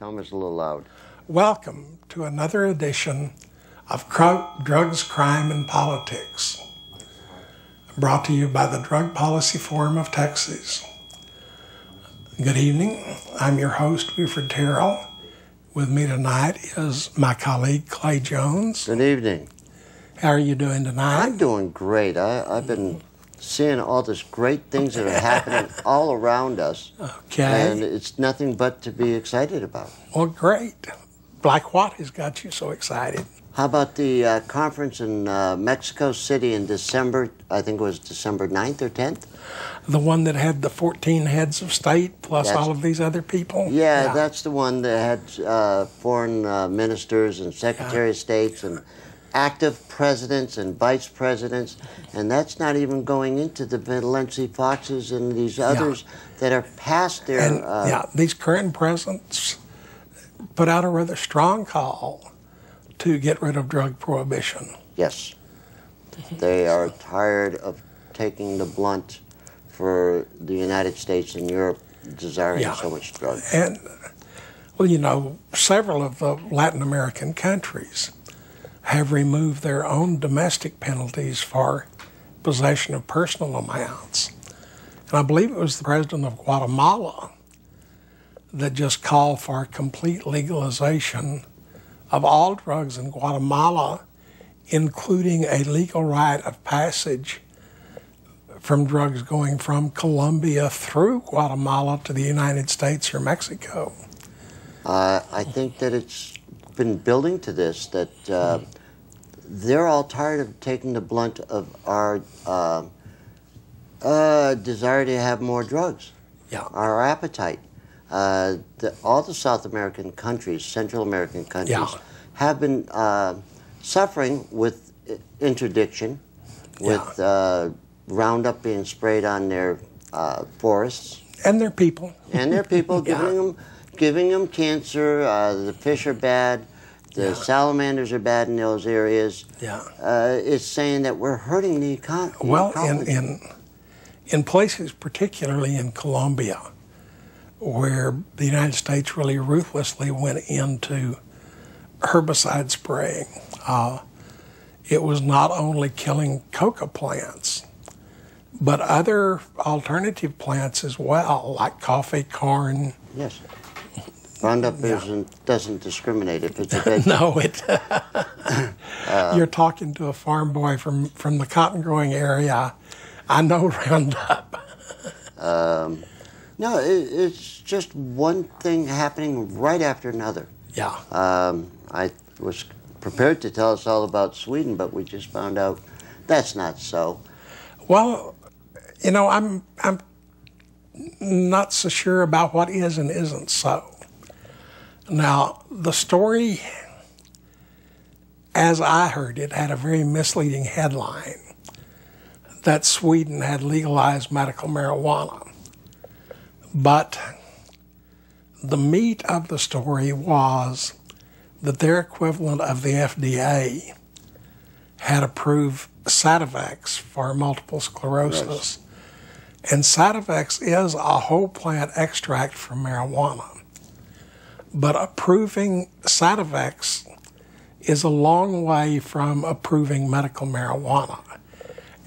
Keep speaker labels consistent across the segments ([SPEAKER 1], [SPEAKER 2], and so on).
[SPEAKER 1] Tell me it's a little loud.
[SPEAKER 2] Welcome to another edition of Drugs, Crime, and Politics, brought to you by the Drug Policy Forum of Texas. Good evening. I'm your host, Buford Terrell. With me tonight is my colleague, Clay Jones.
[SPEAKER 1] Good evening.
[SPEAKER 2] How are you doing tonight?
[SPEAKER 1] I'm doing great. I've been seeing all these great things that are happening all around us.
[SPEAKER 2] Okay.
[SPEAKER 1] And it's nothing but to be excited about.
[SPEAKER 2] Well, great. Like what has got you so excited?
[SPEAKER 1] How about the conference in Mexico City in December? I think it was December 9th or 10th?
[SPEAKER 2] The one that had the 14 heads of state plus all of these other people?
[SPEAKER 1] Yeah, that's the one that had foreign ministers and secretary of states and active presidents and vice presidents, and that's not even going into the Valencia Foxes and these others that are past their...
[SPEAKER 2] And, these current presidents put out a rather strong call to get rid of drug prohibition.
[SPEAKER 1] Yes. They are tired of taking the blunt for the United States and Europe desiring so much drugs.
[SPEAKER 2] And, well, you know, several of the Latin American countries have removed their own domestic penalties for possession of personal amounts. And I believe it was the president of Guatemala that just called for complete legalization of all drugs in Guatemala, including a legal rite of passage from drugs going from Colombia through Guatemala to the United States or Mexico.
[SPEAKER 1] I think that it's been building to this, that they're all tired of taking the blunt of our desire to have more drugs, our appetite. All the South American countries, Central American countries, have been suffering with interdiction, with Roundup being sprayed on their forests.
[SPEAKER 2] And their people.
[SPEAKER 1] And their people, giving them cancer. The fish are bad. The salamanders are bad in those areas. It's saying that we're hurting the economy.
[SPEAKER 2] Well, in places, particularly in Colombia, where the United States really ruthlessly went into herbicide spraying, it was not only killing coca plants, but other alternative plants as well, like coffee, corn.
[SPEAKER 1] Yes. Roundup doesn't discriminate if it's a vegetable.
[SPEAKER 2] No, it. You're talking to a farm boy from the cotton growing area. I know Roundup.
[SPEAKER 1] No, it's just one thing happening right after another.
[SPEAKER 2] Yeah.
[SPEAKER 1] I was prepared to tell us all about Sweden, but we just found out that's not so.
[SPEAKER 2] Well, you know, I'm not so sure about what is and isn't so. Now, the story, as I heard it, had a very misleading headline that Sweden had legalized medical marijuana. But the meat of the story was that their equivalent of the FDA had approved Sativex for multiple sclerosis. And Sativex is a whole plant extract from marijuana. But approving Sativex is a long way from approving medical marijuana.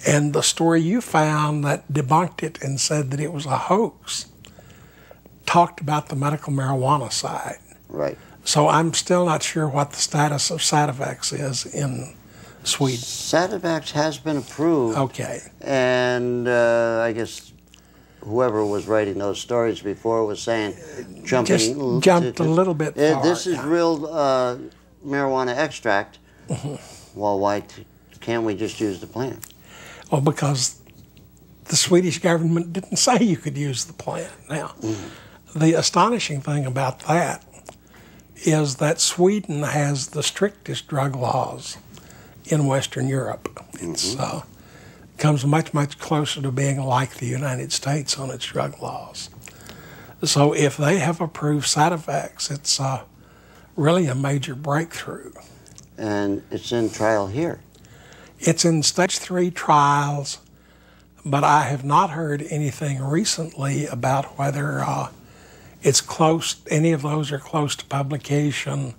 [SPEAKER 2] And the story you found that debunked it and said that it was a hoax talked about the medical marijuana side.
[SPEAKER 1] Right.
[SPEAKER 2] So I'm still not sure what the status of Sativex is in Sweden.
[SPEAKER 1] Sativex has been approved.
[SPEAKER 2] Okay.
[SPEAKER 1] And I guess whoever was writing those stories before was saying, jumped
[SPEAKER 2] a little bit far.
[SPEAKER 1] This is real marijuana extract. Well, why can't we just use the plant?
[SPEAKER 2] Well, because the Swedish government didn't say you could use the plant. Now, the astonishing thing about that is that Sweden has the strictest drug laws in Western Europe. It's comes much, much closer to being like the United States on its drug laws. So if they have approved Sativex, it's really a major breakthrough.
[SPEAKER 1] And it's in trial here.
[SPEAKER 2] It's in stage 3 trials, but I have not heard anything recently about whether it's close, any of those are close to publication,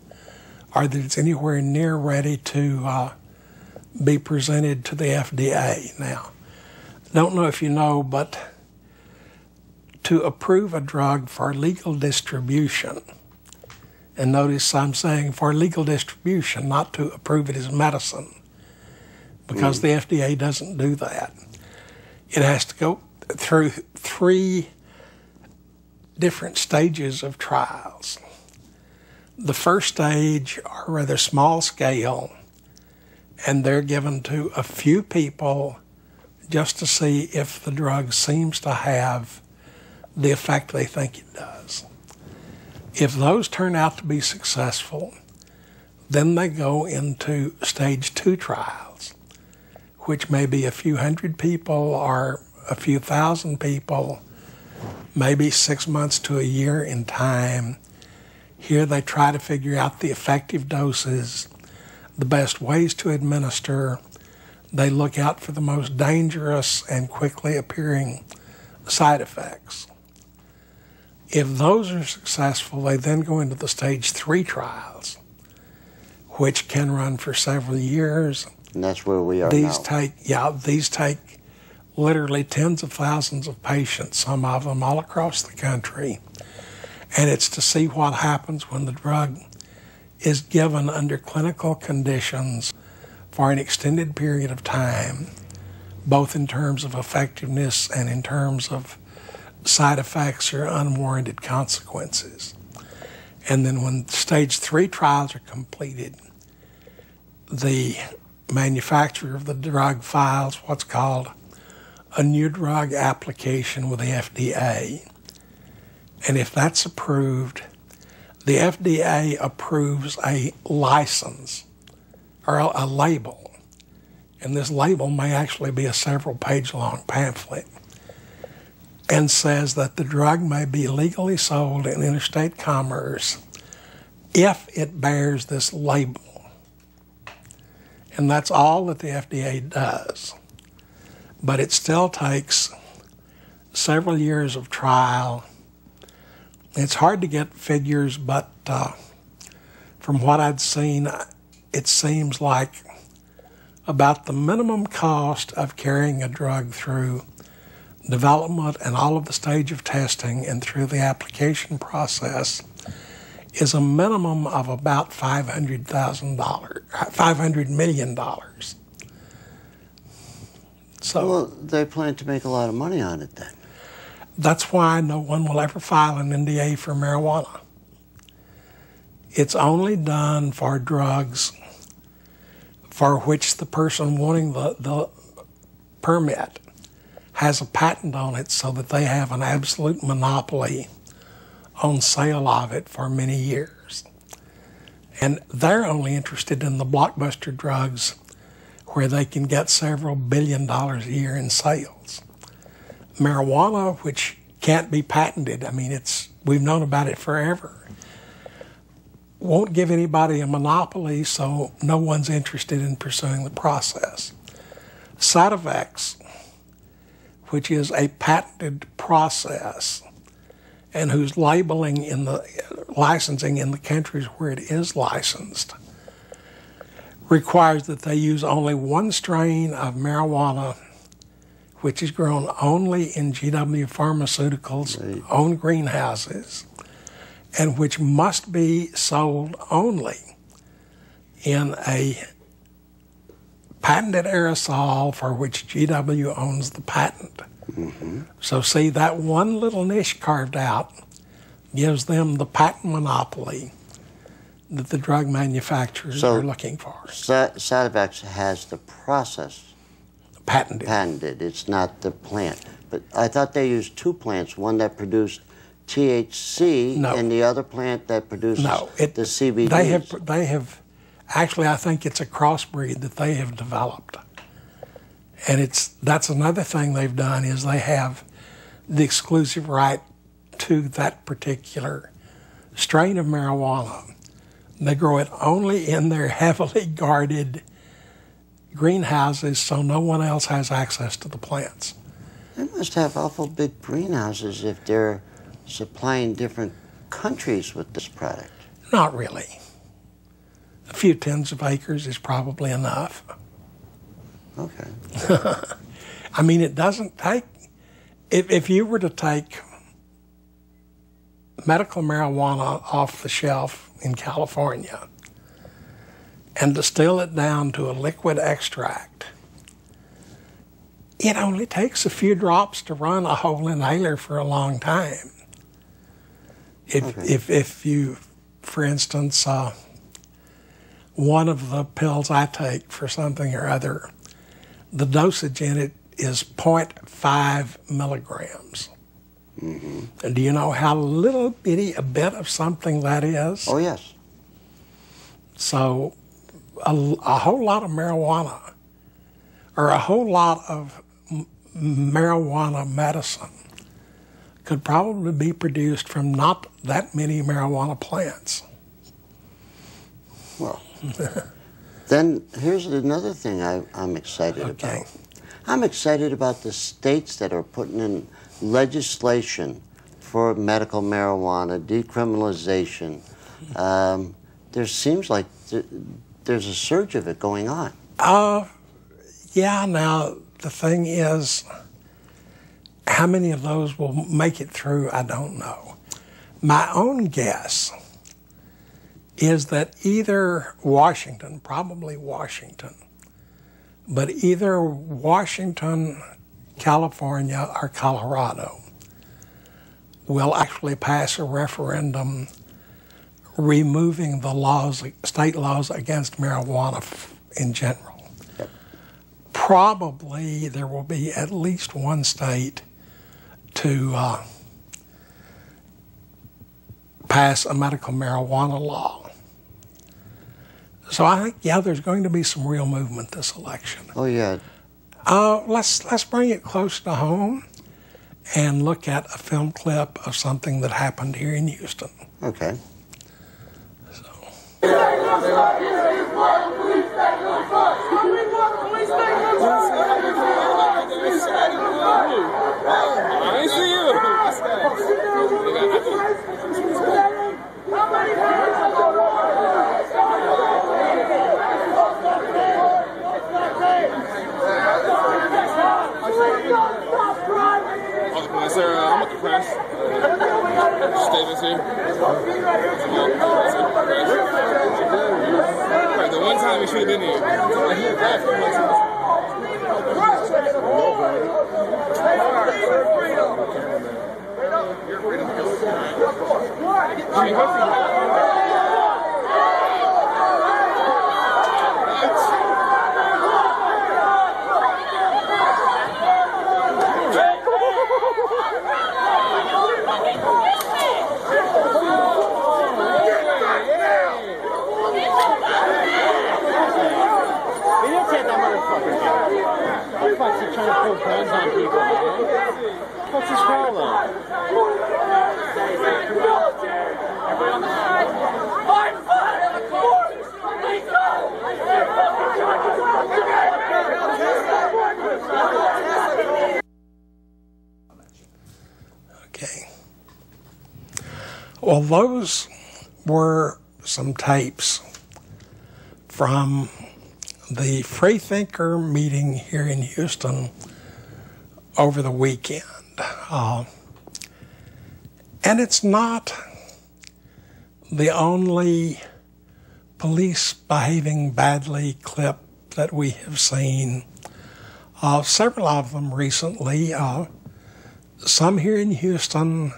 [SPEAKER 2] or that it's anywhere near ready to be presented to the FDA. Now, don't know if you know, but to approve a drug for legal distribution, and notice I'm saying for legal distribution, not to approve it as medicine, because the FDA doesn't do that. It has to go through 3 different stages of trials. The first stage are rather small scale, and they're given to a few people just to see if the drug seems to have the effect they think it does. If those turn out to be successful, then they go into stage 2 trials, which may be a few hundred people or a few thousand people, maybe 6 months to a year in time. Here they try to figure out the effective doses, the best ways to administer. They look out for the most dangerous and quickly appearing side effects. If those are successful, they then go into the stage 3 trials, which can run for several years.
[SPEAKER 1] And that's where we are
[SPEAKER 2] these
[SPEAKER 1] now.
[SPEAKER 2] These take literally tens of thousands of patients, some of them all across the country. And it's to see what happens when the drug is given under clinical conditions for an extended period of time, both in terms of effectiveness and in terms of side effects or unwarranted consequences. And then when stage 3 trials are completed, the manufacturer of the drug files what's called a new drug application with the FDA. And if that's approved, the FDA approves a license or a label. And this label may actually be a several-page long pamphlet, and says that the drug may be legally sold in interstate commerce if it bears this label. And that's all that the FDA does. But it still takes several years of trial. It's hard to get figures, but from what I'd seen, it seems like about the minimum cost of carrying a drug through development and all of the stage of testing and through the application process is a minimum of about $500 million. So,
[SPEAKER 1] well, they plan to make a lot of money on it then.
[SPEAKER 2] That's why no one will ever file an NDA for marijuana. It's only done for drugs for which the person wanting the permit has a patent on it so that they have an absolute monopoly on sale of it for many years. And they're only interested in the blockbuster drugs where they can get several $1 billion a year in sales. Marijuana, which can't be patented, I mean, we've known about it forever, won't give anybody a monopoly, so no one's interested in pursuing the process. Side effects, which is a patented process and whose labeling in the licensing in the countries where it is licensed requires that they use only one strain of marijuana, which is grown only in GW Pharmaceuticals' own greenhouses, and which must be sold only in a patented aerosol for which GW owns the patent. Mm-hmm. So see, that one little niche carved out gives them the patent monopoly that the drug manufacturers are looking for.
[SPEAKER 1] Sativex has the process patented. It's not the plant. But I thought they used 2 plants, one that produced THC and the other plant that produces the CBD.
[SPEAKER 2] They have, actually, I think it's a crossbreed that they have developed. And that's another thing they've done is they have the exclusive right to that particular strain of marijuana. They grow it only in their heavily guarded greenhouses, so no one else has access to the plants.
[SPEAKER 1] They must have awful big greenhouses if they're supplying different countries with this product?
[SPEAKER 2] Not really. A few tens of acres is probably enough.
[SPEAKER 1] Okay.
[SPEAKER 2] I mean, it doesn't take, if you were to take medical marijuana off the shelf in California and distill it down to a liquid extract, it only takes a few drops to run a whole inhaler for a long time. If you, for instance, one of the pills I take for something or other, the dosage in it is 0.5 milligrams. Mm-hmm. And do you know how little bitty a bit of something that is?
[SPEAKER 1] Oh, yes.
[SPEAKER 2] So a whole lot of marijuana, or a whole lot of marijuana medicine, could probably be produced from not that many marijuana plants.
[SPEAKER 1] Well, then here's another thing I'm excited about. I'm excited about the states that are putting in legislation for medical marijuana, decriminalization. There seems like there's a surge of it going on.
[SPEAKER 2] Yeah, now the thing is, how many of those will make it through, I don't know. My own guess is that either Washington, probably Washington, but either Washington, California, or Colorado will actually pass a referendum removing the laws, state laws against marijuana in general.
[SPEAKER 1] Yep.
[SPEAKER 2] Probably there will be at least one state to pass a medical marijuana law. So I think, yeah, there's going to be some real movement this election.
[SPEAKER 1] Oh, yeah.
[SPEAKER 2] Let's bring it close to home and look at a film clip of something that happened here in Houston.
[SPEAKER 1] Okay.
[SPEAKER 3] I see you. Sir, I'm with the press. Statements here. Right, the one time we should have been here.
[SPEAKER 4] Trying to pull guns on people, man. What's his problem?
[SPEAKER 2] Okay. Well, those were some tapes from the Freethinker meeting here in Houston over the weekend. And it's not the only police behaving badly clip that we have seen. Several of them recently. Some here in Houston.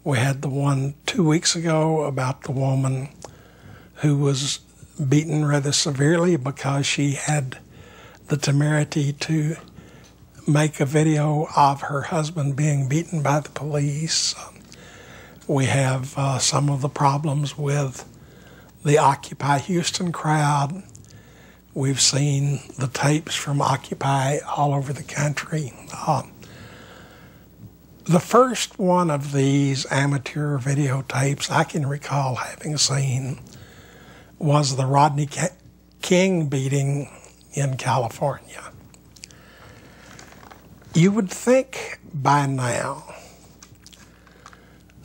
[SPEAKER 2] We had the one 2 weeks ago about the woman who was beaten rather severely because she had the temerity to make a video of her husband being beaten by the police. We have some of the problems with the Occupy Houston crowd. We've seen the tapes from Occupy all over the country. The first one of these amateur videotapes I can recall having seen was the Rodney King beating in California. You would think by now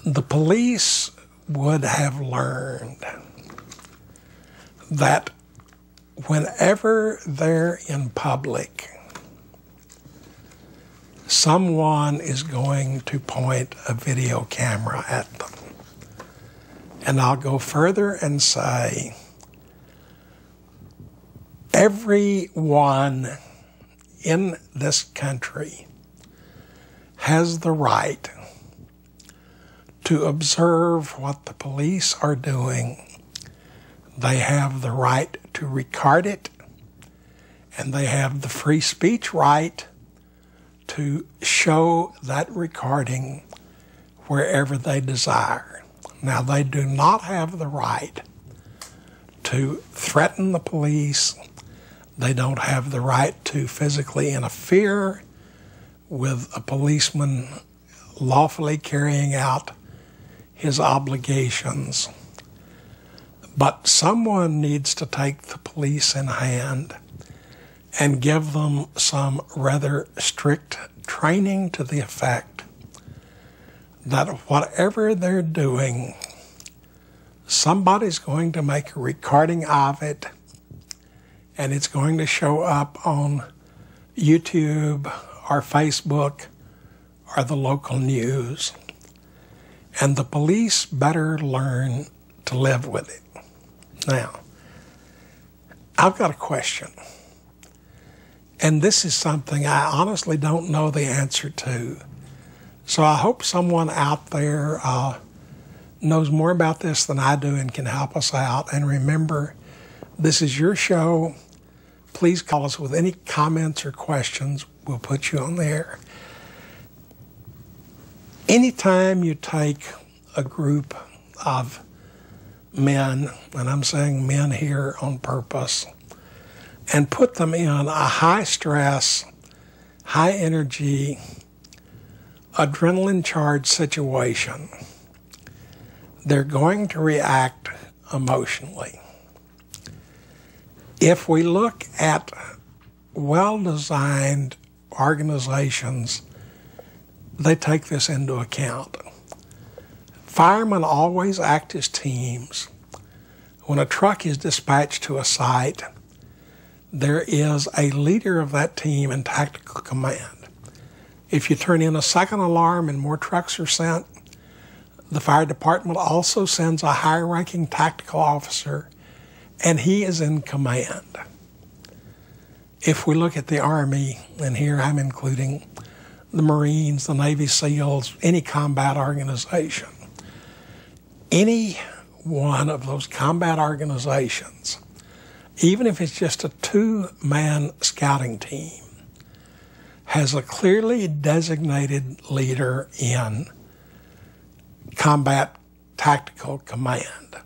[SPEAKER 2] The police would have learned that whenever they're in public, someone is going to point a video camera at them. And I'll go further and say, everyone in this country has the right to observe what the police are doing. They have the right to record it, and they have the free speech right to show that recording wherever they desire. Now, they do not have the right to threaten the police. They don't have the right to physically interfere with a policeman lawfully carrying out his obligations. But someone needs to take the police in hand and give them some rather strict training to the effect that whatever they're doing, somebody's going to make a recording of it, and it's going to show up on YouTube or Facebook or the local news. And the police better learn to live with it. Now, I've got a question. And this is something I honestly don't know the answer to. So I hope someone out there knows more about this than I do and can help us out. And remember, this is your show. Please call us with any comments or questions. We'll put you on the air. Anytime you take a group of men, and I'm saying men here on purpose, and put them in a high-stress, high-energy, adrenaline-charged situation, they're going to react emotionally. If we look at well-designed organizations, they take this into account. Firemen always act as teams. When a truck is dispatched to a site, there is a leader of that team and tactical command. If you turn in a second alarm and more trucks are sent, the fire department also sends a high-ranking tactical officer, and he is in command. If we look at the Army, and here I'm including the Marines, the Navy SEALs, any combat organization, any one of those combat organizations, even if it's just a two-man scouting team, has a clearly designated leader in combat tactical command.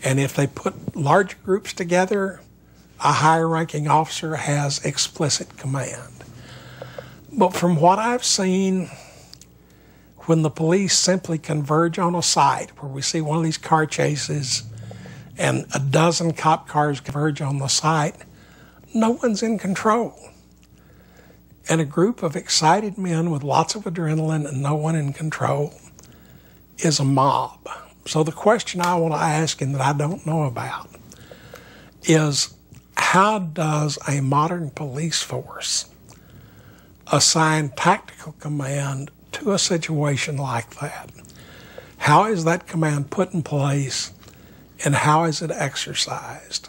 [SPEAKER 2] And if they put large groups together, a higher-ranking officer has explicit command. But from what I've seen, when the police simply converge on a site where we see one of these car chases and a dozen cop cars converge on the site, no one's in control. And a group of excited men with lots of adrenaline and no one in control is a mob. So the question I want to ask, and that I don't know about, is how does a modern police force assign tactical command to a situation like that? How is that command put in place, and how is it exercised?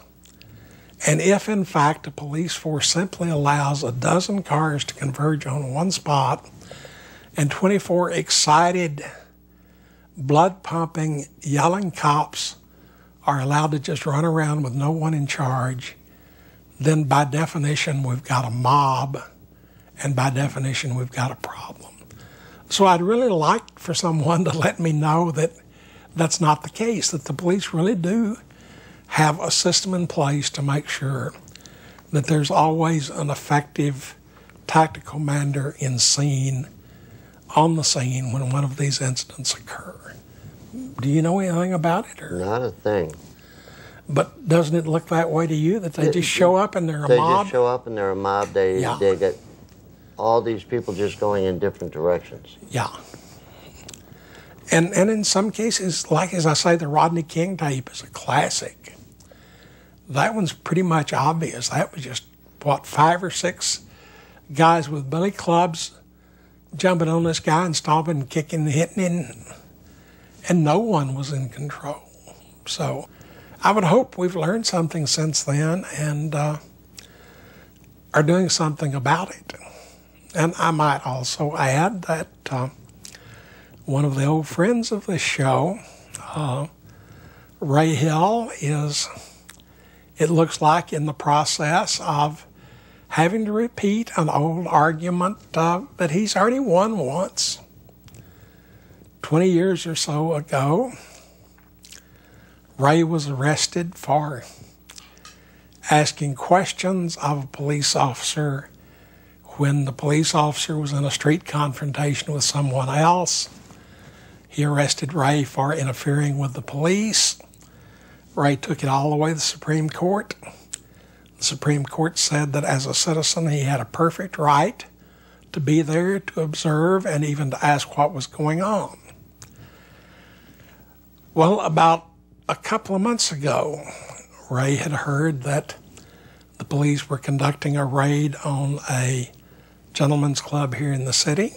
[SPEAKER 2] And if, in fact, a police force simply allows a dozen cars to converge on one spot and 24 excited, blood-pumping, yelling cops are allowed to just run around with no one in charge, then by definition we've got a mob, and by definition we've got a problem. So I'd really like for someone to let me know that that's not the case, that the police really do have a system in place to make sure that there's always an effective tactical commander on the scene when one of these incidents occur. Do you know anything about it? Or?
[SPEAKER 1] Not a thing.
[SPEAKER 2] But doesn't it look that way to you, that they just show up and they're a mob?
[SPEAKER 1] They just show up and they're a mob. They get all these people just going in different directions.
[SPEAKER 2] Yeah. And in some cases, like as I say, the Rodney King tape is a classic. That one's pretty much obvious. That was just, what, 5 or 6 guys with billy clubs jumping on this guy and stomping and kicking and hitting him, and no one was in control. So I would hope we've learned something since then and are doing something about it. And I might also add that one of the old friends of this show, Ray Hill, is, it looks like, in the process of having to repeat an old argument that he's already won once. 20 years or so ago, Ray was arrested for asking questions of a police officer when the police officer was in a street confrontation with someone else. He arrested Ray for interfering with the police. Ray took it all the way to the Supreme Court. The Supreme Court said that as a citizen he had a perfect right to be there, to observe, and even to ask what was going on. Well, about a couple of months ago, Ray had heard that the police were conducting a raid on a gentleman's club here in the city.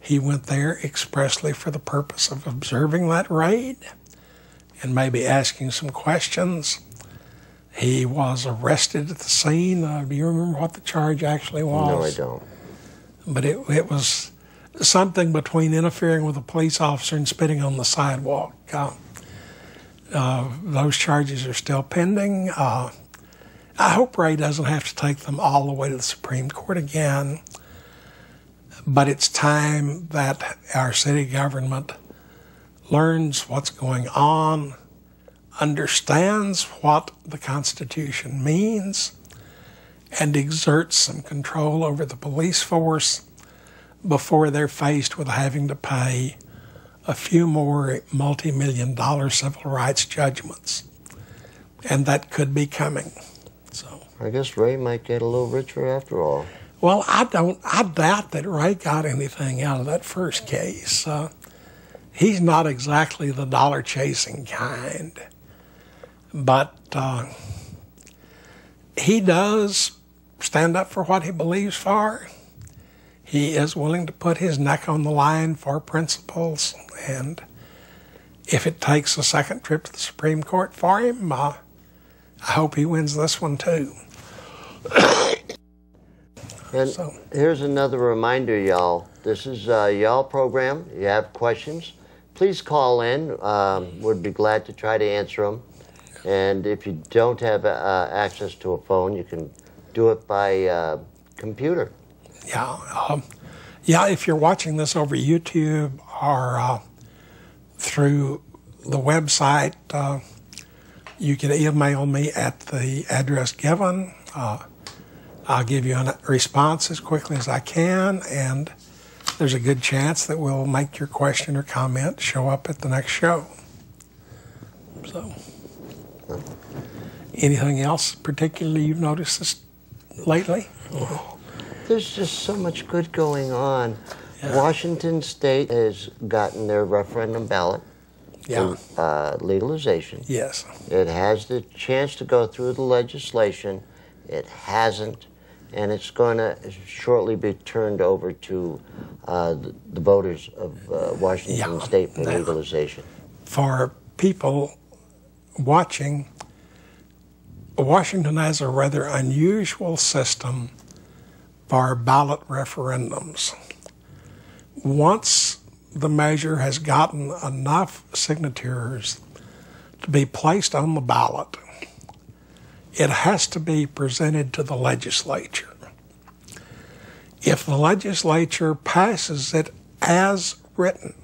[SPEAKER 2] He went there expressly for the purpose of observing that raid and maybe asking some questions. He was arrested at the scene. Do you remember what the charge actually was?
[SPEAKER 1] No, I don't.
[SPEAKER 2] But it was something between interfering with a police officer and spitting on the sidewalk. Those charges are still pending. I hope Ray doesn't have to take them all the way to the Supreme Court again. But it's time that our city government learns what's going on, understands what the Constitution means, and exerts some control over the police force before they're faced with having to pay a few more multi-million-dollar civil rights judgments. And that could be coming. So
[SPEAKER 1] I guess Ray might get a little richer after all.
[SPEAKER 2] Well, I doubt that Ray got anything out of that first case. He's not exactly the dollar-chasing kind. But he does stand up for what he believes for. He is willing to put his neck on the line for principles. And if it takes a second trip to the Supreme Court for him, I hope he wins this one too.
[SPEAKER 1] And here's another reminder, y'all. This is y'all program. You have questions, please call in. We'd be glad to try to answer them. And if you don't have access to a phone, you can do it by computer.
[SPEAKER 2] Yeah, if you're watching this over YouTube or through the website, you can email me at the address given. I'll give you a response as quickly as I can, and there's a good chance that we'll make your question or comment show up at the next show. So, anything else particularly you've noticed this lately?
[SPEAKER 1] There's just so much good going on. Yeah. Washington State has gotten their referendum ballot for legalization.
[SPEAKER 2] Yes.
[SPEAKER 1] It has the chance to go through the legislation. It hasn't, and it's going to shortly be turned over to the voters of Washington State for legalization.
[SPEAKER 2] For people watching, Washington has a rather unusual system for ballot referendums. Once the measure has gotten enough signatures to be placed on the ballot, it has to be presented to the legislature. If the legislature passes it as written,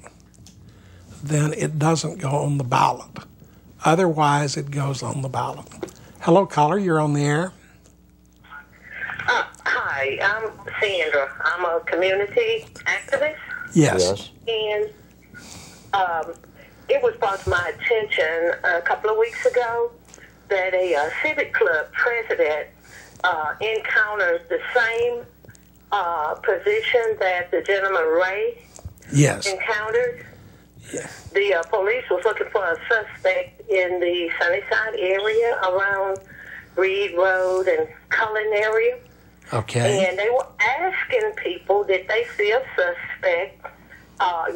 [SPEAKER 2] then it doesn't go on the ballot. Otherwise, it goes on the ballot. Hello, caller, you're on the air.
[SPEAKER 5] Hi, I'm Sandra. I'm a community activist.
[SPEAKER 2] Yes.
[SPEAKER 5] And it was brought to my attention a couple of weeks ago that a civic club president encountered the same position that the gentleman Ray encountered. The police was looking for a suspect in the Sunnyside area around Reed Road and Cullen area.
[SPEAKER 2] Okay.
[SPEAKER 5] And they were asking people, did they see a suspect,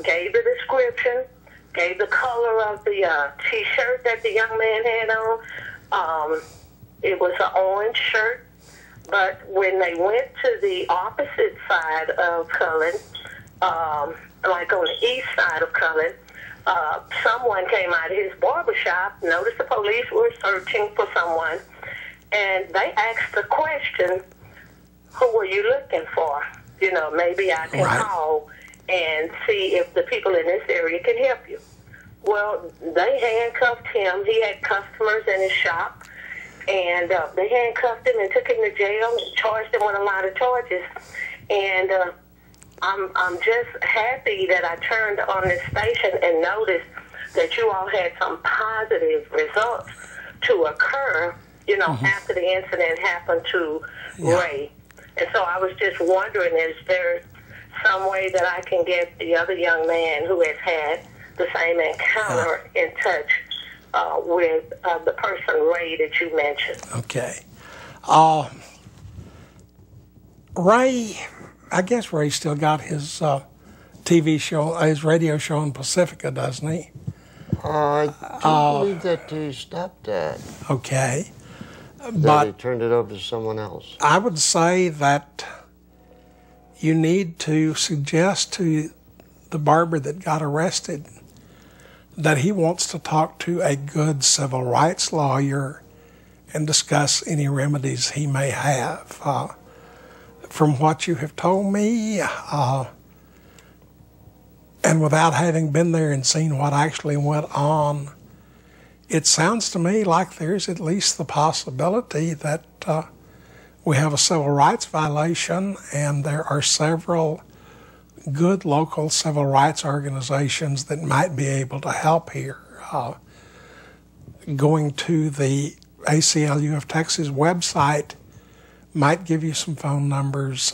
[SPEAKER 5] gave the description, gave the color of the T-shirt that the young man had on. It was an orange shirt. But when they went to the opposite side of Cullen, like on the east side of Cullen, someone came out of his barbershop, noticed the police were searching for someone, and they asked the question, who were you looking for? You know, maybe I can call and see if the people in this area can help you. Well, they handcuffed him. He had customers in his shop, and they handcuffed him and took him to jail and charged him with a lot of charges. And I'm just happy that I turned on this station and noticed that you all had some positive results to occur, you know, after the incident happened to Ray. And so I was just wondering, is there some way that I can get the other young man who has had the same encounter in touch with the person, Ray, that you mentioned?
[SPEAKER 2] Okay. Ray, I guess Ray still got his TV show, his radio show in Pacifica, doesn't he?
[SPEAKER 1] I don't believe that he stopped that.
[SPEAKER 2] Okay.
[SPEAKER 1] But he turned it over to someone else.
[SPEAKER 2] I would say that you need to suggest to the barber that got arrested that he wants to talk to a good civil rights lawyer and discuss any remedies he may have. From what you have told me, and without having been there and seen what actually went on, it sounds to me like there's at least the possibility that we have a civil rights violation, and there are several good local civil rights organizations that might be able to help here. Going to the ACLU of Texas website might give you some phone numbers,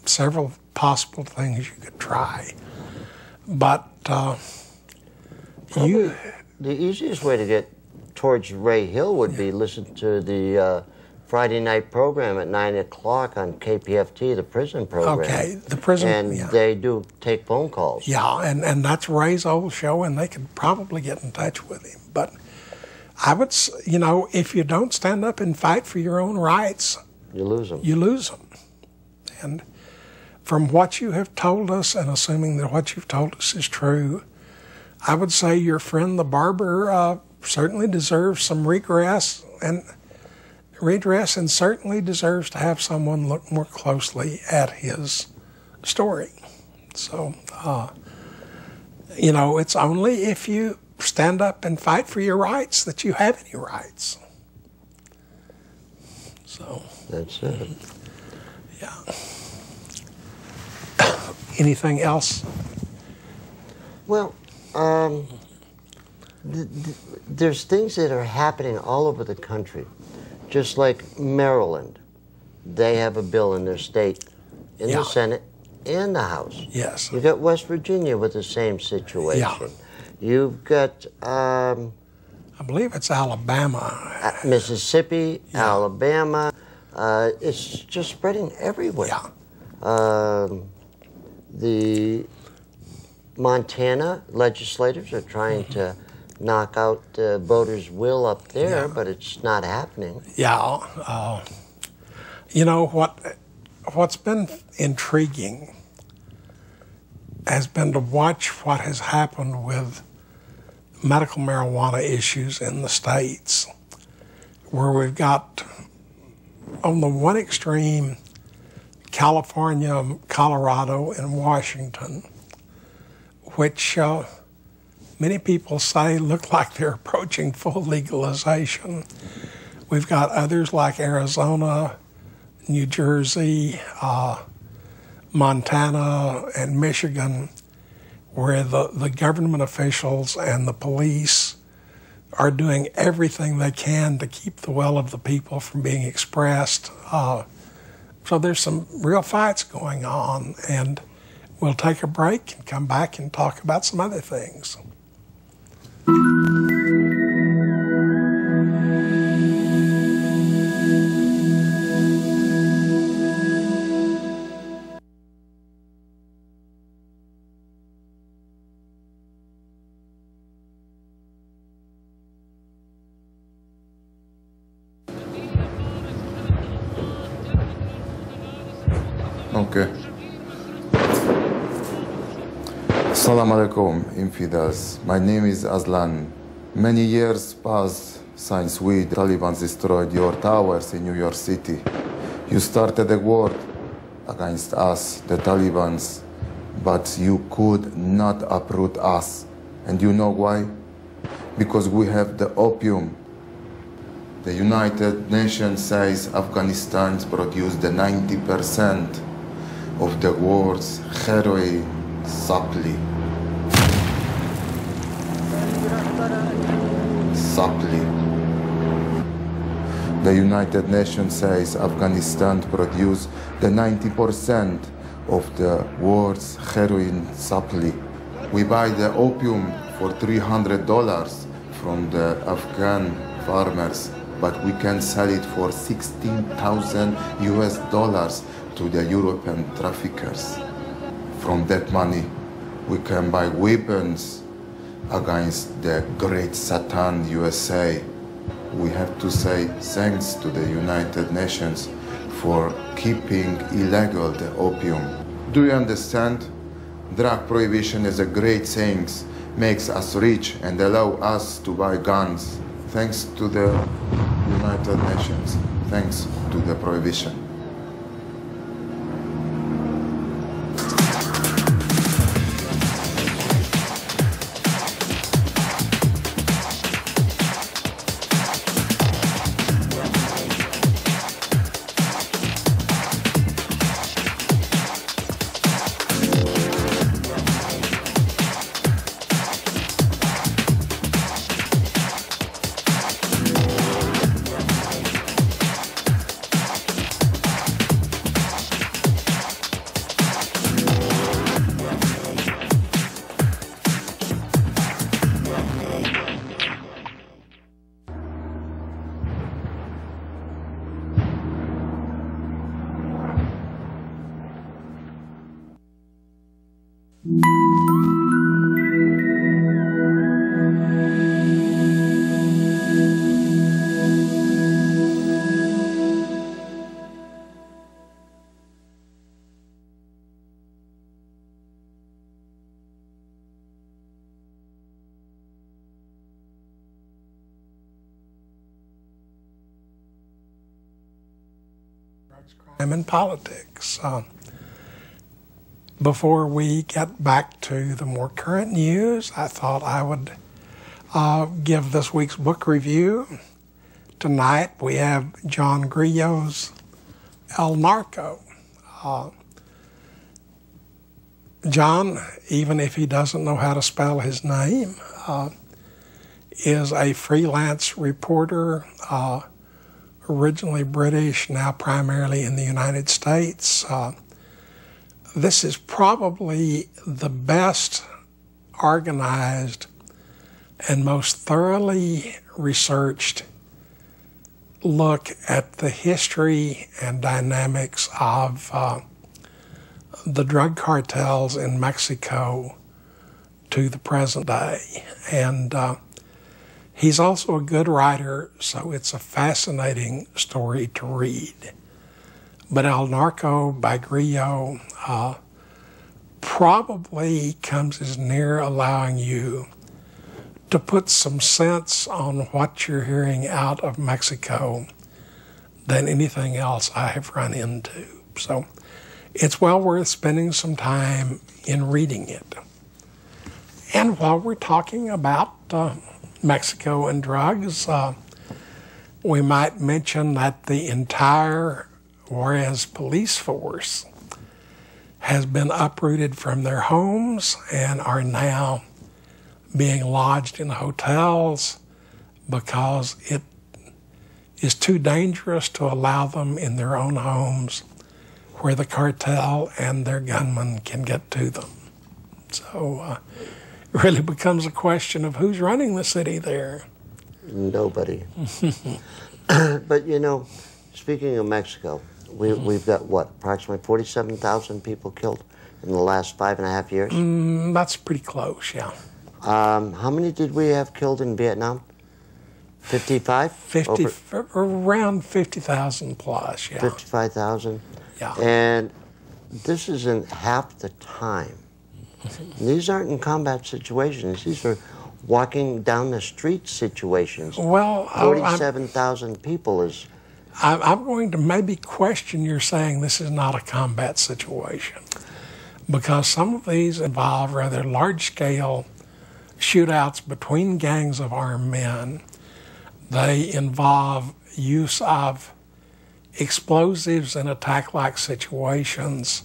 [SPEAKER 2] several possible things you could try. But
[SPEAKER 1] the easiest way to get towards Ray Hill would be listen to the Friday night program at 9 o'clock on KPFT, the prison program.
[SPEAKER 2] Okay, the prison.
[SPEAKER 1] And they do take phone calls.
[SPEAKER 2] Yeah, and that's Ray's old show, and they could probably get in touch with him. But I would, you know, if you don't stand up and fight for your own rights,
[SPEAKER 1] you lose them.
[SPEAKER 2] You lose them. And from what you have told us, and assuming that what you've told us is true, I would say your friend the barber certainly deserves some redress and certainly deserves to have someone look more closely at his story. So, you know, it's only if you stand up and fight for your rights that you have any rights. So
[SPEAKER 1] that's it.
[SPEAKER 2] Yeah. Anything else?
[SPEAKER 1] Well, there's things that are happening all over the country. Just like Maryland, they have a bill in their state, in the Senate and the House.
[SPEAKER 2] Yes.
[SPEAKER 1] You've got West Virginia with the same situation. Yeah. You've got... I
[SPEAKER 2] believe it's Alabama.
[SPEAKER 1] Mississippi, Alabama. It's just spreading everywhere.
[SPEAKER 2] Yeah.
[SPEAKER 1] The Montana legislators are trying to knock out voters' will up there, but it's not happening.
[SPEAKER 2] Yeah. You know, what's been intriguing has been to watch what has happened with medical marijuana issues in the states, where we've got, on the one extreme, California, Colorado, and Washington, which many people say look like they're approaching full legalization. We've got others like Arizona, New Jersey, Montana, and Michigan, where the government officials and the police are doing everything they can to keep the will of the people from being expressed. So there's some real fights going on, and We'll take a break and come back and talk about some other things.
[SPEAKER 6] Okay. Assalamu alaikum, infidels. My name is Aslan. Many years passed since we, the Taliban, destroyed your towers in New York City. You started a war against us, the Talibans, but you could not uproot us. And you know why? Because we have the opium. The United Nations says Afghanistan produced the 90% of the world's heroin supply. The United Nations says Afghanistan produced the 90% of the world's heroin supply. We buy the opium for $300 from the Afghan farmers, but we can sell it for 16,000 US dollars to the European traffickers. From that money, we can buy weapons against the great Satan USA. We have to say thanks to the United Nations for keeping illegal the opium. Do you understand? Drug prohibition is a great thing, makes us rich and allow us to buy guns. Thanks to the United Nations, thanks to the prohibition.
[SPEAKER 2] Crime and politics. Before we get back to the more current news, I thought I would give this week's book review. Tonight we have John Grillo's El Narco. John, even if he doesn't know how to spell his name, is a freelance reporter, originally British, now primarily in the United States. This is probably the best organized and most thoroughly researched look at the history and dynamics of the drug cartels in Mexico to the present day. And he's also a good writer, so it's a fascinating story to read. But El Narco by Grillo probably comes as near allowing you to put some sense on what you're hearing out of Mexico than anything else I have run into. So it's well worth spending some time in reading it. And while we're talking about Mexico and drugs, we might mention that the entire Juarez police force has been uprooted from their homes and are now being lodged in hotels because it is too dangerous to allow them in their own homes where the cartel and their gunmen can get to them. So it really becomes a question of who's running the city there.
[SPEAKER 1] Nobody. But, you know, speaking of Mexico, we've got, what, approximately 47,000 people killed in the last 5.5 years?
[SPEAKER 2] That's pretty close, yeah.
[SPEAKER 1] How many did we have killed in Vietnam? 55?
[SPEAKER 2] Around 50,000 plus, yeah.
[SPEAKER 1] 55,000?
[SPEAKER 2] Yeah.
[SPEAKER 1] And this is in half the time. These aren't in combat situations. These are walking down the street situations.
[SPEAKER 2] Well,
[SPEAKER 1] 47,000 people is...
[SPEAKER 2] I'm going to maybe question your saying this is not a combat situation, because some of these involve rather large-scale shootouts between gangs of armed men. They involve use of explosives in attack-like situations.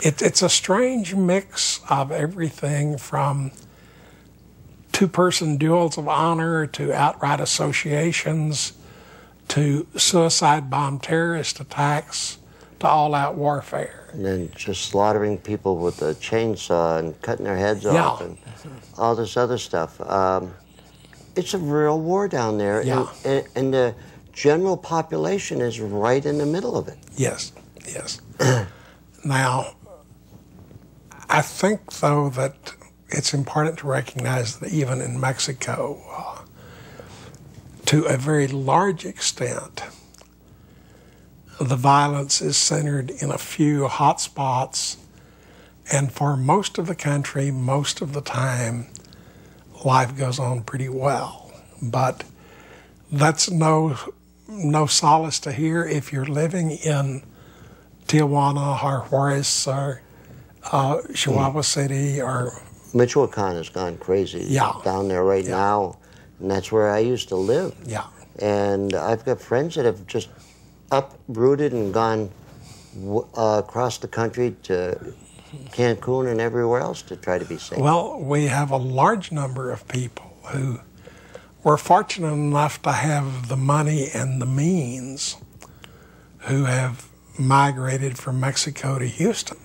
[SPEAKER 2] It's a strange mix of everything from two-person duels of honor to outright associations to suicide bomb terrorist attacks to all-out warfare.
[SPEAKER 1] And then just slaughtering people with a chainsaw and cutting their heads off and all this other stuff. It's a real war down there, and the general population is right in the middle of it.
[SPEAKER 2] Yes, yes. Now, I think, though, that it's important to recognize that even in Mexico, to a very large extent, the violence is centered in a few hot spots, and for most of the country, most of the time, life goes on pretty well. But that's no solace to hear if you're living in Tijuana or Juarez or Chihuahua City or...
[SPEAKER 1] Michoacan has gone crazy down there right now, and that's where I used to live.
[SPEAKER 2] Yeah.
[SPEAKER 1] And I've got friends that have just uprooted and gone across the country to Cancun and everywhere else to try to be safe.
[SPEAKER 2] Well, we have a large number of people who were fortunate enough to have the money and the means who have migrated from Mexico to Houston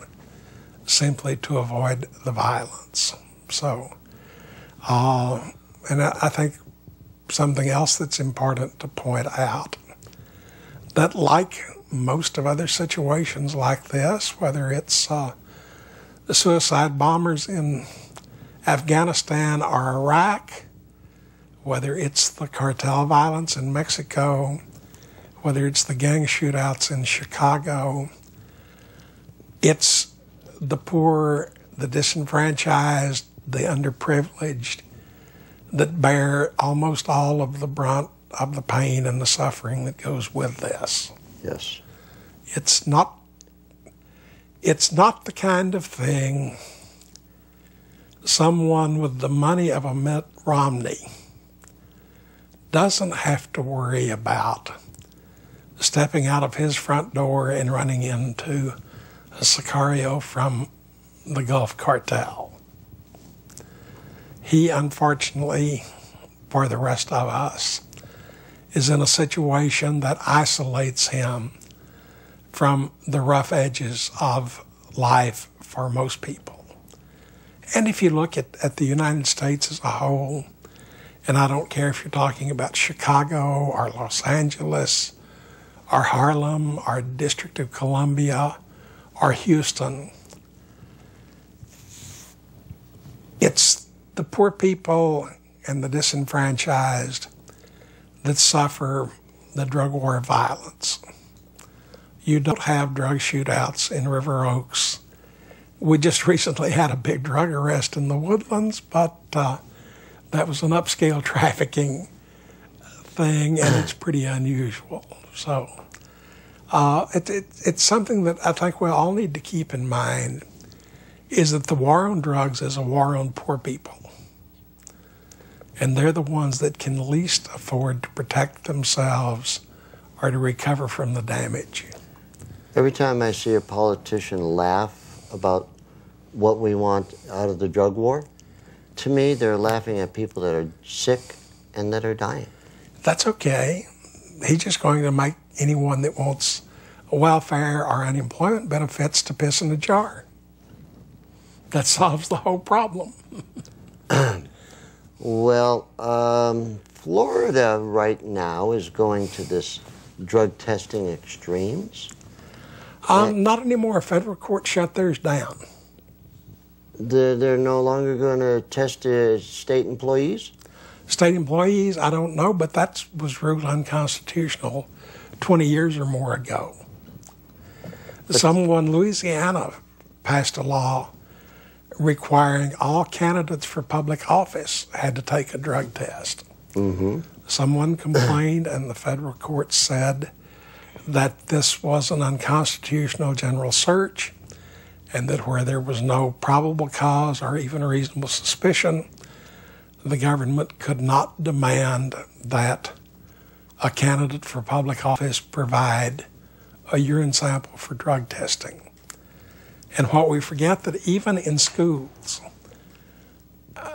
[SPEAKER 2] simply to avoid the violence. So, and I think something else that's important to point out, that like most of other situations like this, whether it's the suicide bombers in Afghanistan or Iraq, whether it's the cartel violence in Mexico, whether it's the gang shootouts in Chicago, it's the poor, the disenfranchised, the underprivileged that bear almost all of the brunt of the pain and the suffering that goes with this.
[SPEAKER 1] Yes.
[SPEAKER 2] It's not the kind of thing someone with the money of a Mitt Romney doesn't have to worry about stepping out of his front door and running into a Sicario from the Gulf Cartel. He, unfortunately, for the rest of us, is in a situation that isolates him from the rough edges of life for most people. And if you look at the United States as a whole, and I don't care if you're talking about Chicago or Los Angeles or Harlem or District of Columbia or Houston, it's the poor people and the disenfranchised that suffer the drug war violence. You don't have drug shootouts in River Oaks. We just recently had a big drug arrest in the Woodlands, but that was an upscale trafficking thing, and it's pretty unusual. So it's something that I think we all need to keep in mind, is that the war on drugs is a war on poor people. And they're the ones that can least afford to protect themselves or to recover from the damage.
[SPEAKER 1] Every time I see a politician laugh about what we want out of the drug war, to me, they're laughing at people that are sick and that are dying.
[SPEAKER 2] That's okay. He's just going to make anyone that wants welfare or unemployment benefits to piss in a jar. That solves the whole problem.
[SPEAKER 1] Well, Florida right now is going to this drug testing extremes.
[SPEAKER 2] Not anymore. Federal court shut theirs down.
[SPEAKER 1] They're no longer going to test state employees?
[SPEAKER 2] State employees, I don't know, but that was ruled unconstitutional 20 years or more ago. Someone in Louisiana passed a law requiring all candidates for public office had to take a drug test.
[SPEAKER 1] Mm-hmm.
[SPEAKER 2] Someone complained, and the federal court said that this was an unconstitutional general search, and that where there was no probable cause or even reasonable suspicion, the government could not demand that a candidate for public office provide a urine sample for drug testing. And what we forget, that even in schools,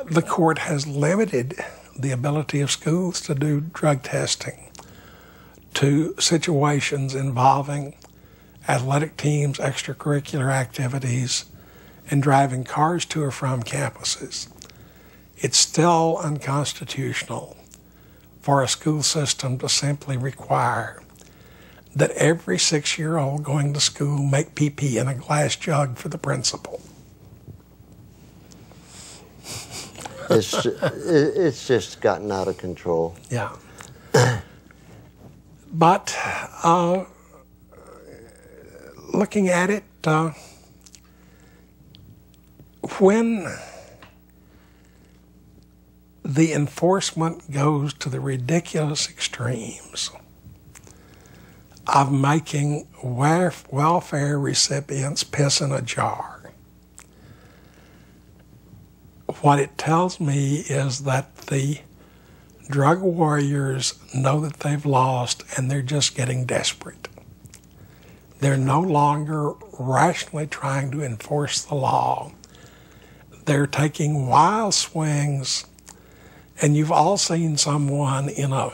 [SPEAKER 2] the court has limited the ability of schools to do drug testing to situations involving athletic teams, extracurricular activities, and driving cars to or from campuses. It's still unconstitutional for a school system to simply require that every 6-year-old going to school make pee-pee in a glass jug for the principal.
[SPEAKER 1] It's just gotten out of control.
[SPEAKER 2] Yeah. But looking at it, when the enforcement goes to the ridiculous extremes of making welfare recipients piss in a jar, what it tells me is that the drug warriors know that they've lost and they're just getting desperate. They're no longer rationally trying to enforce the law. They're taking wild swings, and you've all seen someone in a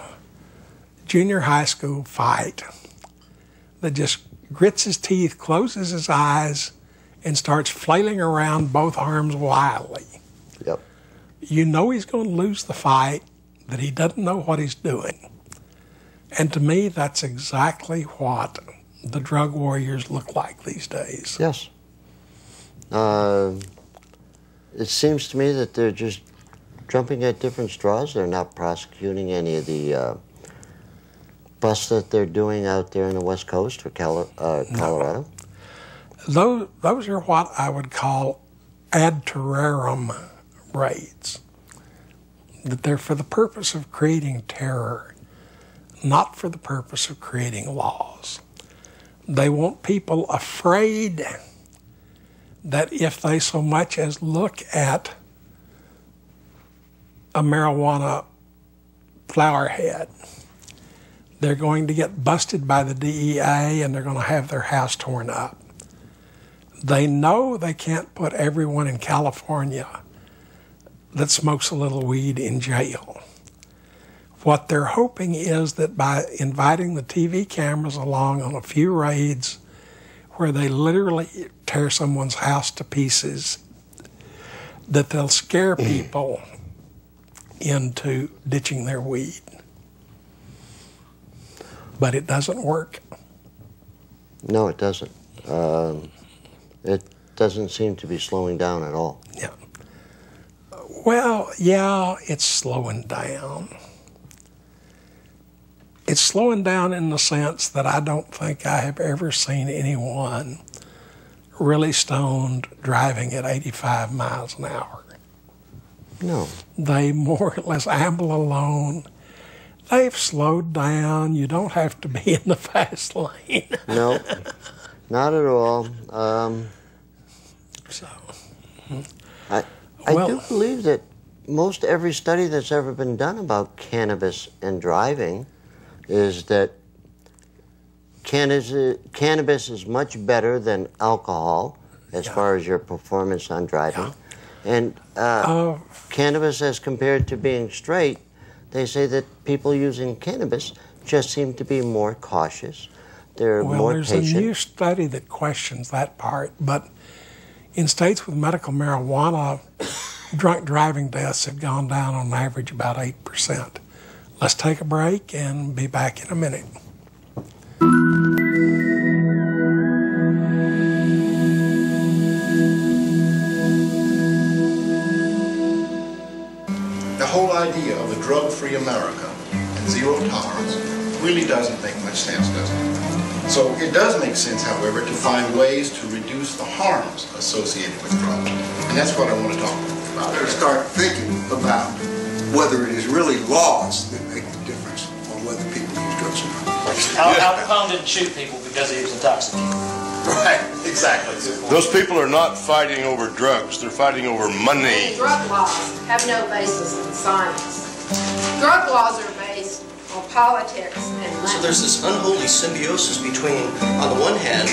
[SPEAKER 2] junior high school fight that just grits his teeth, closes his eyes, and starts flailing around both arms wildly.
[SPEAKER 1] Yep.
[SPEAKER 2] You know he's going to lose the fight, that he doesn't know what he's doing. And to me, that's exactly what the drug warriors look like these days.
[SPEAKER 1] Yes. It seems to me that they're just jumping at different straws. They're not prosecuting any of the busts that they're doing out there in the West Coast or Colorado.
[SPEAKER 2] No. Those are what I would call ad terrorum raids. That they're for the purpose of creating terror, not for the purpose of creating laws. They want people afraid that if they so much as look at a marijuana flower head, they're going to get busted by the DEA and they're going to have their house torn up. They know they can't put everyone in California that smokes a little weed in jail. What they're hoping is that by inviting the TV cameras along on a few raids where they literally tear someone's house to pieces, that they'll scare people into ditching their weed. But it doesn't work.
[SPEAKER 1] No, it doesn't. It doesn't seem to be slowing down at all.
[SPEAKER 2] Yeah. Well, yeah, it's slowing down. It's slowing down in the sense that I don't think I have ever seen anyone really stoned driving at 85 miles an hour.
[SPEAKER 1] No.
[SPEAKER 2] They more or less amble alone. They've slowed down. You don't have to be in the fast lane.
[SPEAKER 1] No, not at all. I do believe that most every study that's ever been done about cannabis and driving is that cannabis is much better than alcohol as far as your performance on driving. And cannabis, as compared to being straight, they say that people using cannabis just seem to be more cautious. they're more
[SPEAKER 2] there's
[SPEAKER 1] patient.
[SPEAKER 2] a new study that questions that part, but in states with medical marijuana, drunk driving deaths have gone down on average about 8%. Let's take a break and be back in a minute.
[SPEAKER 7] The whole idea of a drug-free America and zero tolerance really doesn't make much sense, does it? So it does make sense, however, to find ways to reduce the harms associated with drugs. And that's what I want to talk about.
[SPEAKER 8] To start thinking about whether it is really laws that make the difference on whether people use drugs or not.
[SPEAKER 9] Al Capone didn't shoot people because he was intoxicated.
[SPEAKER 7] Right, exactly.
[SPEAKER 3] Those people are not fighting over drugs, they're fighting over money.
[SPEAKER 10] Drug laws have no basis in science. Drug laws are based on politics and money.
[SPEAKER 9] So there's this unholy symbiosis between, on the one hand,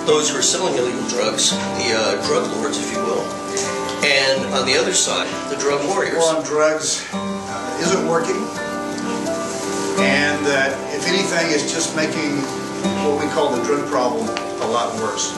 [SPEAKER 9] those who are selling illegal drugs, the drug lords, if you will, and on the other side, the drug warriors.
[SPEAKER 8] War on drugs isn't working, and that, if anything, it's just making what we call the drug problem a lot worse.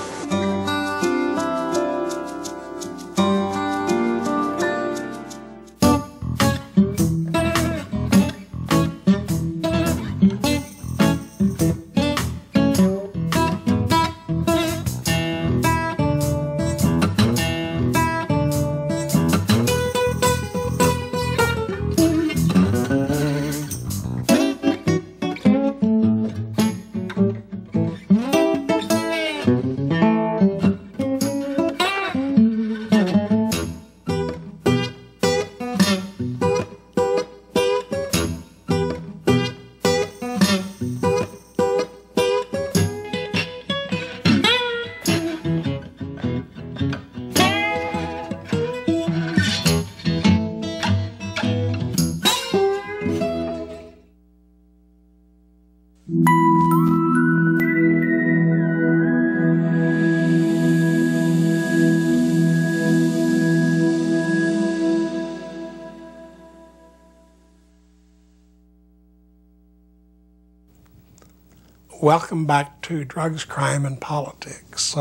[SPEAKER 2] Welcome back to Drugs, Crime, and Politics.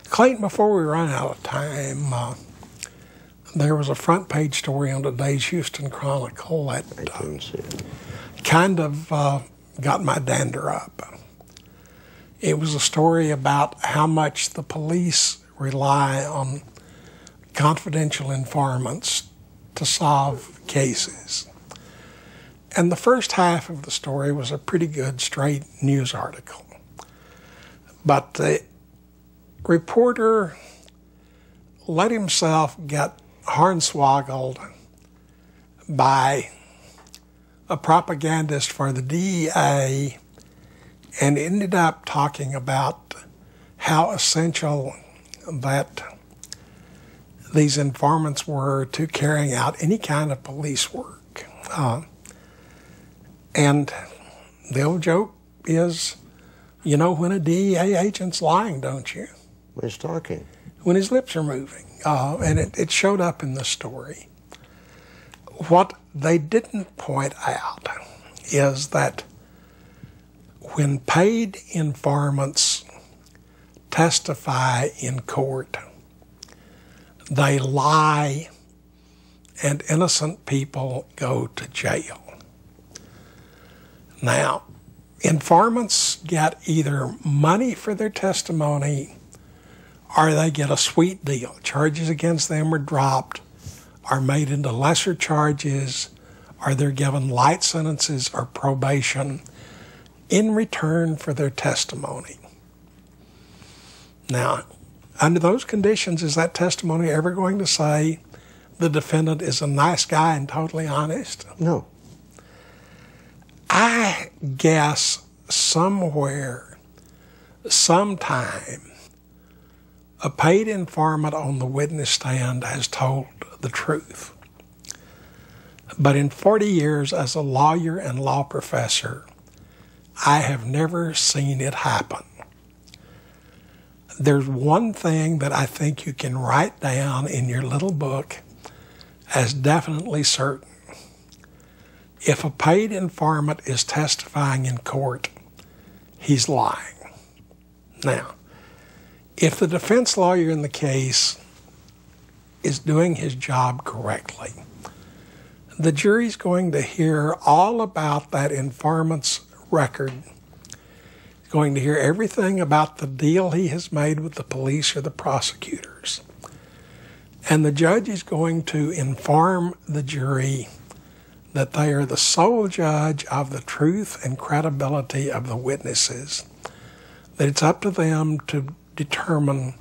[SPEAKER 2] Clayton, before we run out of time, there was a front page story on today's Houston Chronicle that kind of got my dander up. It was a story about how much the police rely on confidential informants to solve cases. And the first half of the story was a pretty good, straight news article. But the reporter let himself get hornswoggled by a propagandist for the DEA and ended up talking about how essential that these informants were to carrying out any kind of police work. And the old joke is, you know when a DEA agent's lying, don't you?
[SPEAKER 1] When he's talking.
[SPEAKER 2] When his lips are moving. And it showed up in the story. What they didn't point out is that when paid informants testify in court, they lie and innocent people go to jail. Now, informants get either money for their testimony or they get a sweet deal. Charges against them are dropped, are made into lesser charges, or they're given light sentences or probation in return for their testimony. Now, under those conditions, is that testimony ever going to say the defendant is a nice guy and totally honest?
[SPEAKER 1] No.
[SPEAKER 2] I guess somewhere, sometime, a paid informant on the witness stand has told the truth. But in 40 years as a lawyer and law professor, I have never seen it happen. There's one thing that I think you can write down in your little book as definitely certain. If a paid informant is testifying in court, he's lying. Now, if the defense lawyer in the case is doing his job correctly, the jury's going to hear all about that informant's record, going to hear everything about the deal he has made with the police or the prosecutors. And the judge is going to inform the jury that they are the sole judge of the truth and credibility of the witnesses, that it's up to them to determine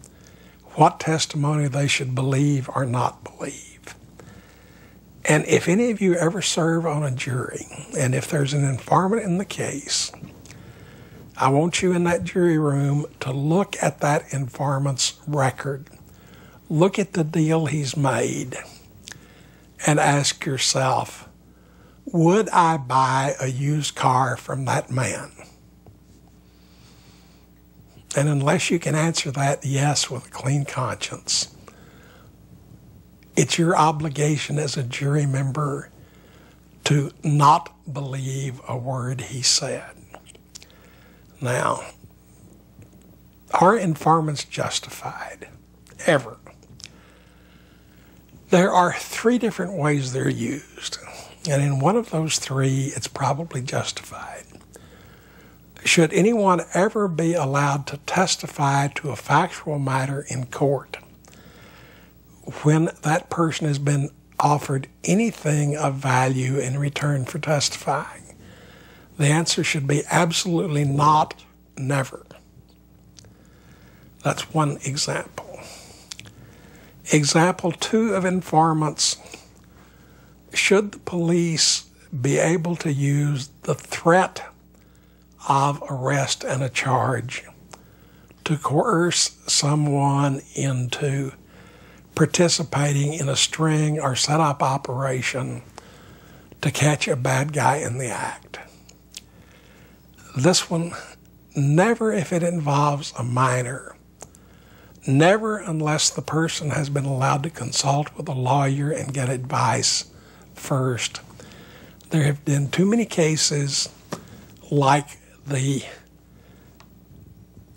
[SPEAKER 2] what testimony they should believe or not believe. And if any of you ever serve on a jury, and if there's an informant in the case, I want you in that jury room to look at that informant's record, look at the deal he's made, and ask yourself, would I buy a used car from that man? And unless you can answer that yes with a clean conscience, it's your obligation as a jury member to not believe a word he said. Now, are informants justified? Ever? There are 3 different ways they're used, and in one of those 3, it's probably justified. Should anyone ever be allowed to testify to a factual matter in court when that person has been offered anything of value in return for testifying? The answer should be absolutely not, never. That's one example. Example 2 of informants: should the police be able to use the threat of arrest and a charge to coerce someone into participating in a string or set-up operation to catch a bad guy in the act? This one, never if it involves a minor. Never unless the person has been allowed to consult with a lawyer and get advice first. There have been too many cases like the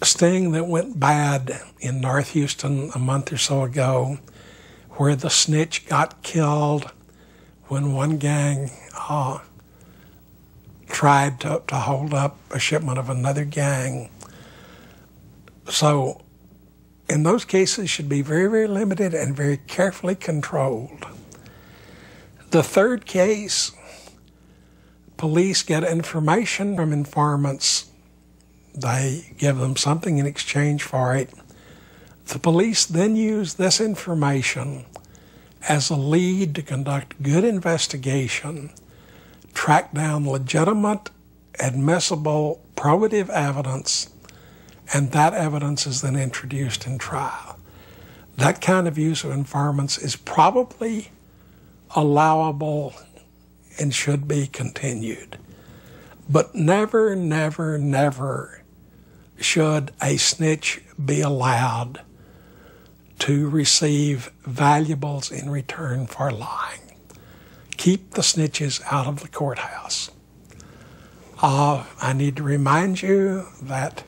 [SPEAKER 2] sting that went bad in North Houston a month or so ago, where the snitch got killed when one gang tried to hold up a shipment of another gang. So in those cases should be very, very limited and very carefully controlled. The third case, police get information from informants. They give them something in exchange for it. The police then use this information as a lead to conduct good investigation, track down legitimate, admissible, probative evidence, and that evidence is then introduced in trial. That kind of use of informants is probably allowable and should be continued. But never, never, never should a snitch be allowed to receive valuables in return for lying. Keep the snitches out of the courthouse. I need to remind you that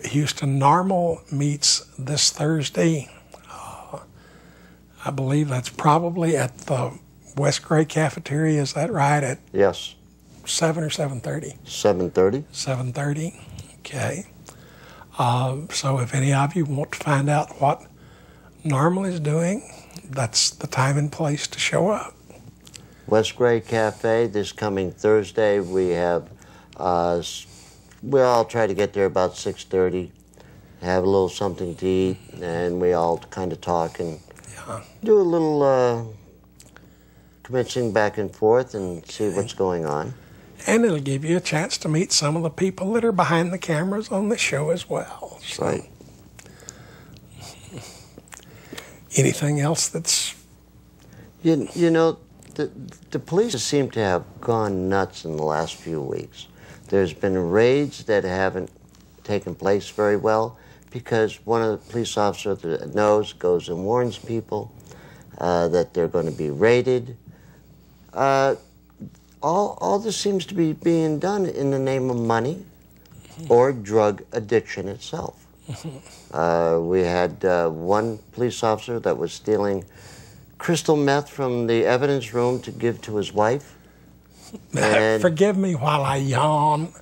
[SPEAKER 2] Houston Normal meets this Thursday. I believe that's probably at the West Gray Cafeteria. Is that right?
[SPEAKER 1] Yes.
[SPEAKER 2] 7 or 7:30?
[SPEAKER 1] 7:30.
[SPEAKER 2] 7:30. Okay. So if any of you want to find out what Normal is doing, that's the time and place to show up.
[SPEAKER 1] West Gray Cafe this coming Thursday. We have, we'll all try to get there about 6:30, have a little something to eat, and we all kind of talk and do a little convincing back and forth and see what's going on.
[SPEAKER 2] And it'll give you a chance to meet some of the people that are behind the cameras on the show as well. So.
[SPEAKER 1] Right.
[SPEAKER 2] Anything else that's...
[SPEAKER 1] You know, the police seem to have gone nuts in the last few weeks. There's been raids that haven't taken place very well because one of the police officers that knows goes and warns people that they're going to be raided. all this seems to be being done in the name of money or drug addiction itself. We had one police officer that was stealing crystal meth from the evidence room to give to his wife. And
[SPEAKER 2] forgive me while I yawn.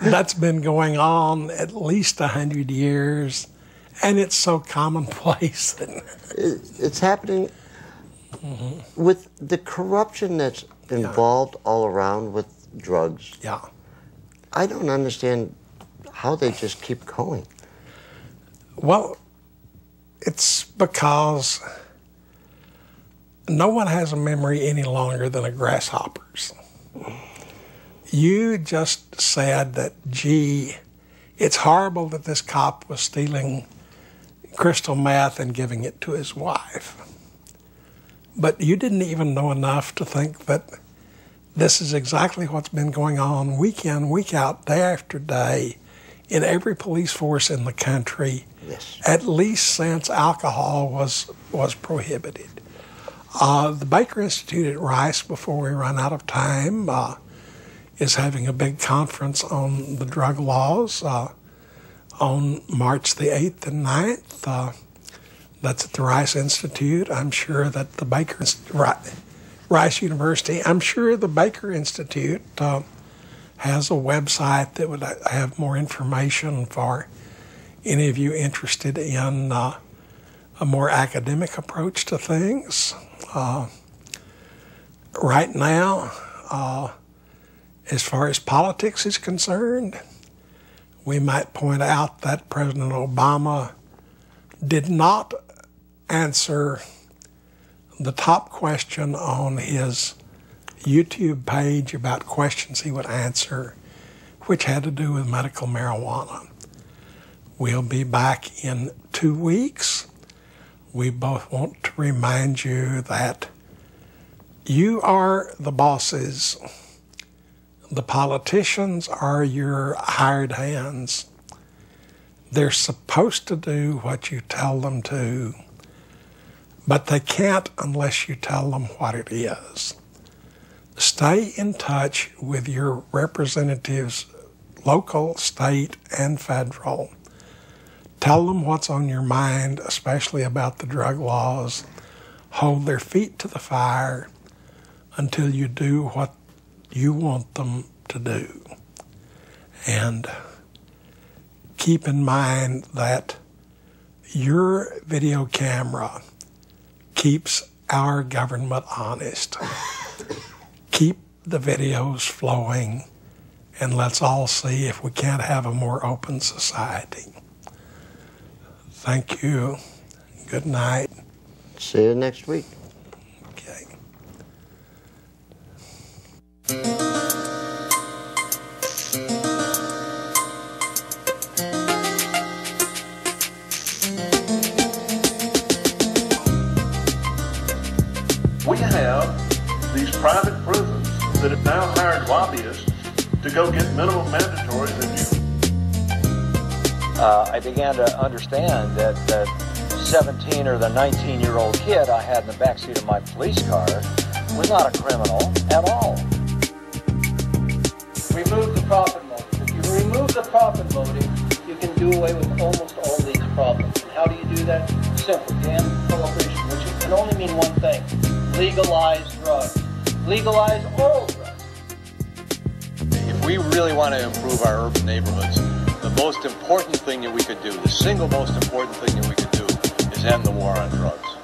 [SPEAKER 2] That's been going on at least 100 years, and it's so commonplace.
[SPEAKER 1] It's happening with the corruption that's involved all around with drugs.
[SPEAKER 2] Yeah.
[SPEAKER 1] I don't understand how they just keep going.
[SPEAKER 2] Well, it's because no one has a memory any longer than a grasshopper's. You just said that, gee, it's horrible that this cop was stealing crystal meth and giving it to his wife. But you didn't even know enough to think that this is exactly what's been going on week in, week out, day after day, in every police force in the country, at least since alcohol was prohibited. The Baker Institute at Rice, before we run out of time, is having a big conference on the drug laws on March the 8th and 9th. That's at the Rice Institute. I'm sure that the Rice University, I'm sure the Baker Institute has a website that would have more information for any of you interested in a more academic approach to things. Right now, as far as politics is concerned, we might point out that President Obama did not answer the top question on his YouTube page about questions he would answer, which had to do with medical marijuana. We'll be back in 2 weeks. We both want to remind you that you are the bosses. The politicians are your hired hands. They're supposed to do what you tell them to, but they can't unless you tell them what it is. Stay in touch with your representatives, local, state, and federal. Tell them what's on your mind, especially about the drug laws. Hold their feet to the fire until you do what you want them to do. And keep in mind that your video camera keeps our government honest. Keep the videos flowing, and let's all see if we can't have a more open society. Thank you. Good night.
[SPEAKER 1] See you next week.
[SPEAKER 2] Okay.
[SPEAKER 3] We have these private prisons that have now hired lobbyists to go get minimum mandatory review.
[SPEAKER 11] I began to understand that the 17 or the 19-year-old kid I had in the backseat of my police car was not a criminal at all.
[SPEAKER 12] Remove the profit motive. If you remove the profit motive, you can do away with almost all these problems. And how do you do that? Simple. To end prohibition, which can only mean one thing. Legalize drugs. Legalize all drugs.
[SPEAKER 13] If we really want to improve our urban neighborhoods, the most important thing that we could do, the single most important thing that we could do, is end the war on drugs.